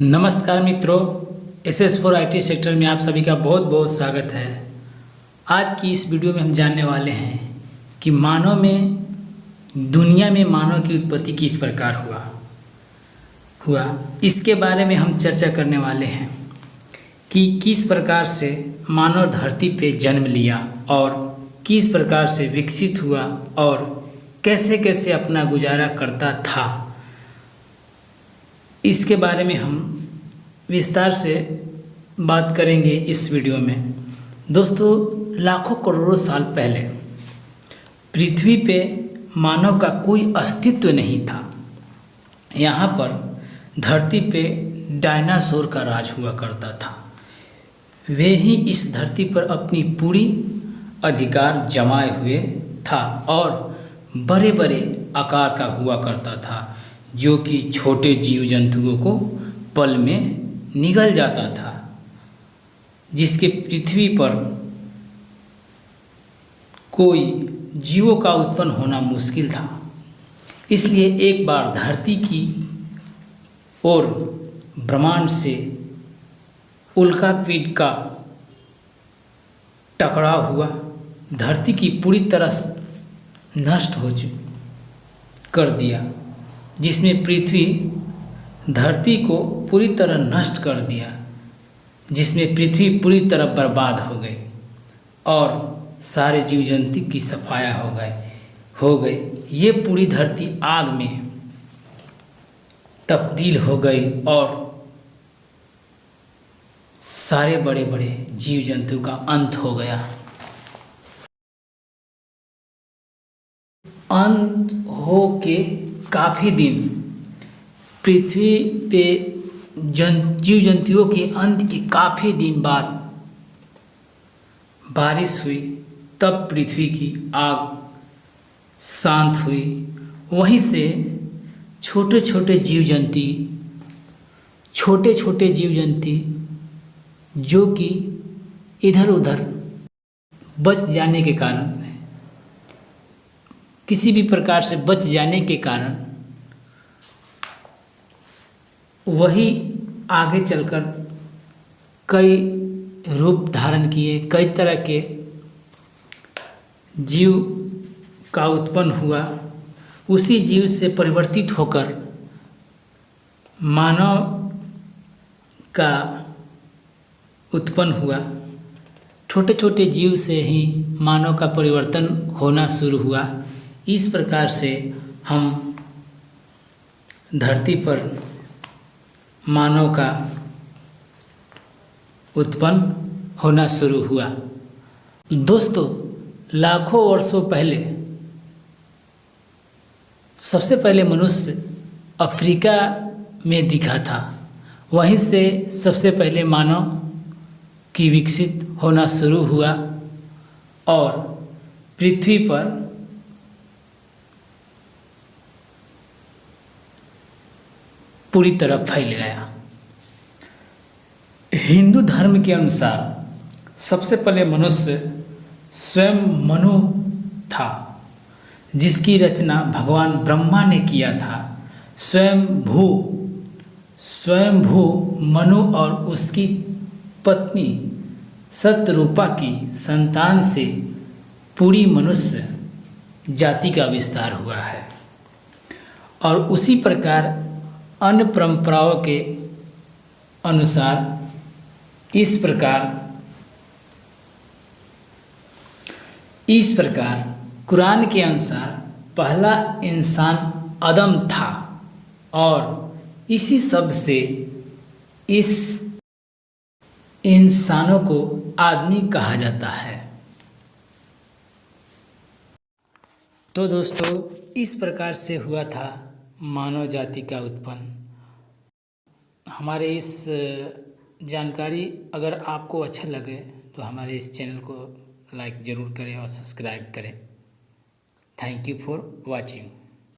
नमस्कार मित्रों, SS4 IT sector में आप सभी का बहुत बहुत स्वागत है। आज की इस वीडियो में हम जानने वाले हैं कि दुनिया में मानव की उत्पत्ति किस प्रकार हुआ इसके बारे में हम चर्चा करने वाले हैं कि किस प्रकार से मानव धरती पे जन्म लिया और किस प्रकार से विकसित हुआ और कैसे कैसे अपना गुजारा करता था। इसके बारे में हम विस्तार से बात करेंगे इस वीडियो में। दोस्तों, लाखों करोड़ों साल पहले पृथ्वी पे मानव का कोई अस्तित्व नहीं था। यहाँ पर धरती पे डायनासोर का राज हुआ करता था। वे ही इस धरती पर अपनी पूरी अधिकार जमाए हुए था और बड़े बड़े आकार का हुआ करता था, जो कि छोटे जीव जंतुओं को पल में निगल जाता था, जिसके पृथ्वी पर कोई जीवों का उत्पन्न होना मुश्किल था। इसलिए एक बार धरती की और ब्रह्मांड से उल्कापिंड का टकराव हुआ। धरती की पूरी तरह नष्ट कर दिया, जिसमें पृथ्वी धरती को पूरी तरह नष्ट कर दिया, जिसमें पृथ्वी पूरी तरह बर्बाद हो गई और सारे जीव जंतु की सफाया हो गई। ये पूरी धरती आग में तब्दील हो गई और सारे बड़े बड़े जीव जंतु का अंत हो गया। अंत हो के काफ़ी दिन पृथ्वी पे जीव जंतुओं के अंत के काफ़ी दिन बाद बारिश हुई, तब पृथ्वी की आग शांत हुई। वहीं से छोटे छोटे जीव जंतु जो कि इधर उधर बच जाने के कारण, किसी भी प्रकार से बच जाने के कारण, वही आगे चलकर कई रूप धारण किए। कई तरह के जीव का उत्पन्न हुआ। उसी जीव से परिवर्तित होकर मानव का उत्पन्न हुआ। छोटे छोटे जीव से ही मानव का परिवर्तन होना शुरू हुआ। इस प्रकार से हम धरती पर मानव का उत्पन्न होना शुरू हुआ। दोस्तों, लाखों वर्षों पहले सबसे पहले मनुष्य अफ्रीका में दिखा था। वहीं से सबसे पहले मानव की विकसित होना शुरू हुआ और पृथ्वी पर पूरी तरह फैल गया। हिंदू धर्म के अनुसार सबसे पहले मनुष्य स्वयं मनु था, जिसकी रचना भगवान ब्रह्मा ने किया था। स्वयंभू मनु और उसकी पत्नी सतरूपा की संतान से पूरी मनुष्य जाति का विस्तार हुआ है। और उसी प्रकार अन्य परंपराओं के अनुसार इस प्रकार कुरान के अनुसार पहला इंसान आदम था और इसी शब्द से इस इंसानों को आदमी कहा जाता है। तो दोस्तों, इस प्रकार से हुआ था मानव जाति का उत्पन्न। हमारे इस जानकारी अगर आपको अच्छा लगे तो हमारे इस चैनल को लाइक ज़रूर करें और सब्सक्राइब करें। Thank you for watching.